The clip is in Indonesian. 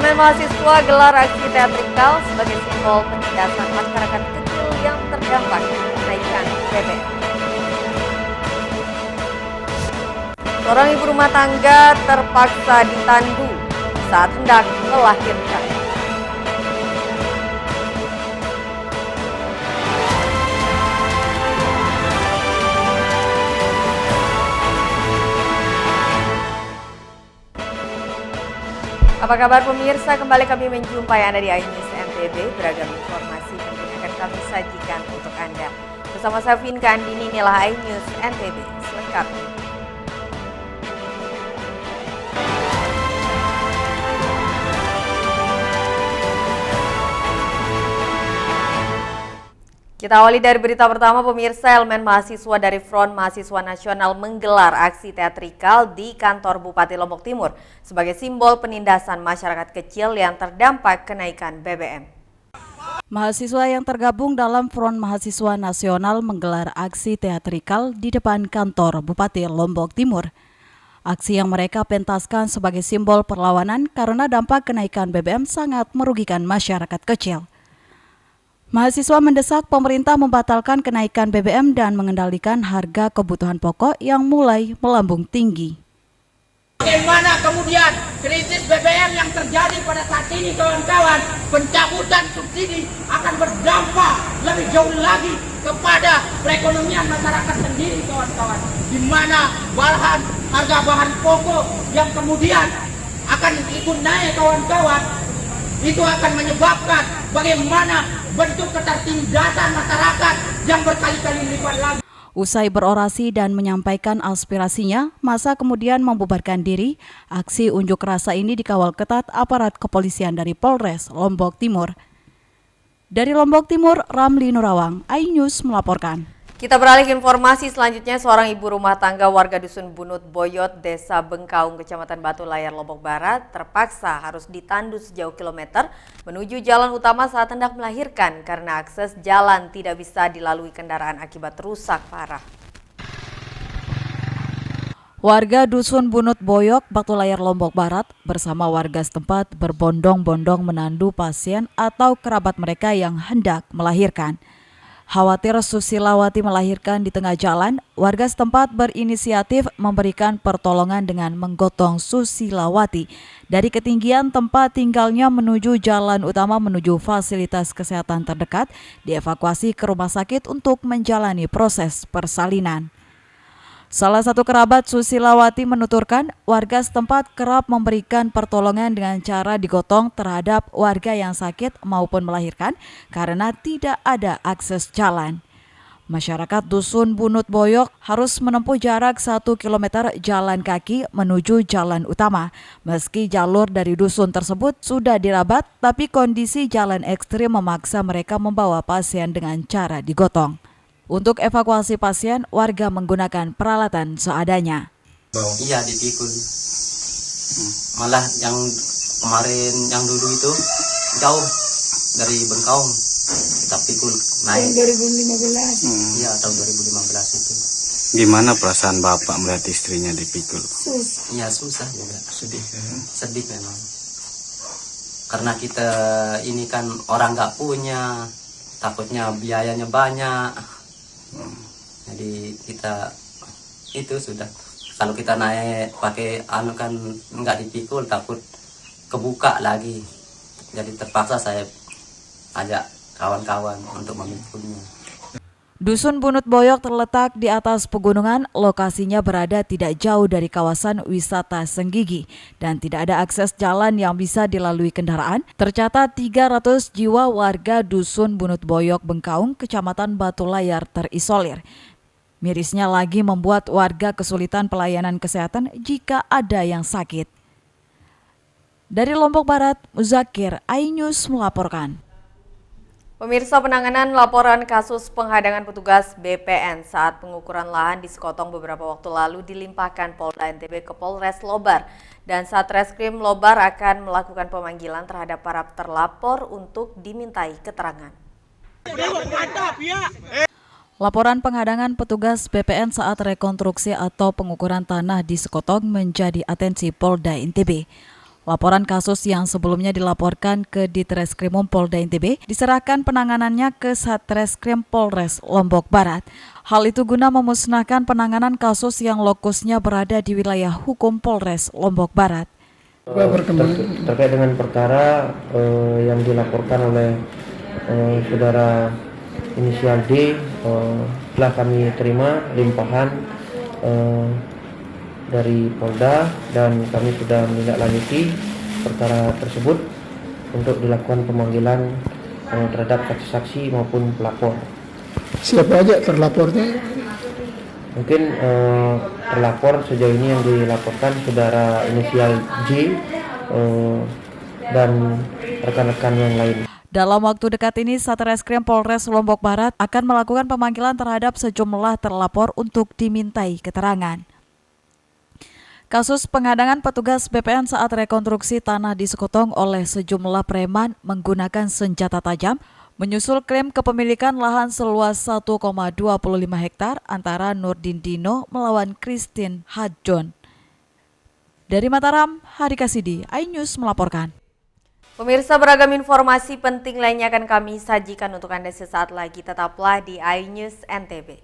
Elemen mahasiswa gelar aksi teatrikal sebagai simbol penindasan masyarakat kecil yang terdampak kenaikan BBM. Seorang ibu rumah tangga terpaksa ditandu saat hendak melahirkan. Apa kabar pemirsa? Kembali kami menjumpai Anda di iNews NTB. Beragam informasi penting akan kami sajikan untuk Anda. Bersama saya Vinka Andini, inilah iNews NTB selengkapnya. Kita awali dari berita pertama pemirsa. Elemen mahasiswa dari Front Mahasiswa Nasional menggelar aksi teatrikal di kantor Bupati Lombok Timur sebagai simbol penindasan masyarakat kecil yang terdampak kenaikan BBM. Mahasiswa yang tergabung dalam Front Mahasiswa Nasional menggelar aksi teatrikal di depan kantor Bupati Lombok Timur. Aksi yang mereka pentaskan sebagai simbol perlawanan karena dampak kenaikan BBM sangat merugikan masyarakat kecil. Mahasiswa mendesak pemerintah membatalkan kenaikan BBM dan mengendalikan harga kebutuhan pokok yang mulai melambung tinggi. Bagaimana kemudian krisis BBM yang terjadi pada saat ini kawan-kawan, pencabutan subsidi akan berdampak lebih jauh lagi kepada perekonomian masyarakat sendiri kawan-kawan. Di mana harga bahan pokok yang kemudian akan ikut naik kawan-kawan, itu akan menyebabkan bagaimana bentuk ketertindasan masyarakat yang berkali-kali lipat lagi. Usai berorasi dan menyampaikan aspirasinya, masa kemudian membubarkan diri. Aksi unjuk rasa ini dikawal ketat aparat kepolisian dari Polres Lombok Timur. Dari Lombok Timur, Ramli Nurawang, iNews melaporkan. Kita beralih ke informasi selanjutnya. Seorang ibu rumah tangga warga Dusun Bunut Boyot, Desa Bengkaung, Kecamatan Batu Layar, Lombok Barat terpaksa harus ditandu sejauh kilometer menuju jalan utama saat hendak melahirkan karena akses jalan tidak bisa dilalui kendaraan akibat rusak parah. Warga Dusun Bunut Boyok, Batu Layar, Lombok Barat bersama warga setempat berbondong-bondong menandu pasien atau kerabat mereka yang hendak melahirkan. Khawatir Susilawati melahirkan di tengah jalan, warga setempat berinisiatif memberikan pertolongan dengan menggotong Susilawati dari ketinggian tempat tinggalnya menuju jalan utama menuju fasilitas kesehatan terdekat, dievakuasi ke rumah sakit untuk menjalani proses persalinan. Salah satu kerabat Susilawati menuturkan warga setempat kerap memberikan pertolongan dengan cara digotong terhadap warga yang sakit maupun melahirkan karena tidak ada akses jalan. Masyarakat Dusun Bunut Boyok harus menempuh jarak 1 km jalan kaki menuju jalan utama. Meski jalur dari dusun tersebut sudah dirabat, tapi kondisi jalan ekstrim memaksa mereka membawa pasien dengan cara digotong. Untuk evakuasi pasien, warga menggunakan peralatan seadanya. Iya, dipikul. Malah yang kemarin, yang dulu itu jauh dari Bengkaung. Kita pikul naik. Tahun 2015. Iya, tahun 2015 itu. Gimana perasaan Bapak melihat istrinya dipikul? Iya, susah juga. Sedih memang. Karena kita ini kan orang nggak punya, takutnya biayanya banyak. Jadi kita itu sudah, kalau kita naik pakai kan nggak dipikul, takut kebuka lagi. Jadi terpaksa saya ajak kawan-kawan untuk memikulnya. Dusun Bunut Boyok terletak di atas pegunungan, lokasinya berada tidak jauh dari kawasan wisata Senggigi dan tidak ada akses jalan yang bisa dilalui kendaraan. Tercatat 300 jiwa warga Dusun Bunut Boyok Bengkaung, Kecamatan Batu Layar terisolir. Mirisnya lagi membuat warga kesulitan pelayanan kesehatan jika ada yang sakit. Dari Lombok Barat, Muzakir, iNews melaporkan. Pemirsa, penanganan laporan kasus penghadangan petugas BPN saat pengukuran lahan di Sekotong beberapa waktu lalu dilimpahkan Polda NTB ke Polres Lobar. Dan Satreskrim Lobar akan melakukan pemanggilan terhadap para terlapor untuk dimintai keterangan. Laporan penghadangan petugas BPN saat rekonstruksi atau pengukuran tanah di Sekotong menjadi atensi Polda NTB. Laporan kasus yang sebelumnya dilaporkan ke Ditreskrimum Polda NTB diserahkan penanganannya ke Satreskrim Polres Lombok Barat. Hal itu guna memusnahkan penanganan kasus yang lokusnya berada di wilayah hukum Polres Lombok Barat. Terkait dengan perkara yang dilaporkan oleh saudara inisial D, telah kami terima limpahan dari Polda dan kami sudah menindaklanjuti perkara tersebut untuk dilakukan pemanggilan terhadap saksi-saksi maupun pelapor. Siapa aja terlapornya? Mungkin terlapor sejauh ini yang dilaporkan saudara inisial J dan rekan-rekan yang lain. Dalam waktu dekat ini, Satreskrim Polres Lombok Barat akan melakukan pemanggilan terhadap sejumlah terlapor untuk dimintai keterangan. Kasus pengadangan petugas BPN saat rekonstruksi tanah di Sekotong oleh sejumlah preman menggunakan senjata tajam menyusul klaim kepemilikan lahan seluas 1,25 hektar antara Nurdin Dino melawan Christine Hadjon. Dari Mataram, Hari Kasidi, iNews melaporkan. Pemirsa, beragam informasi penting lainnya akan kami sajikan untuk Anda sesaat lagi. Tetaplah di iNews NTB.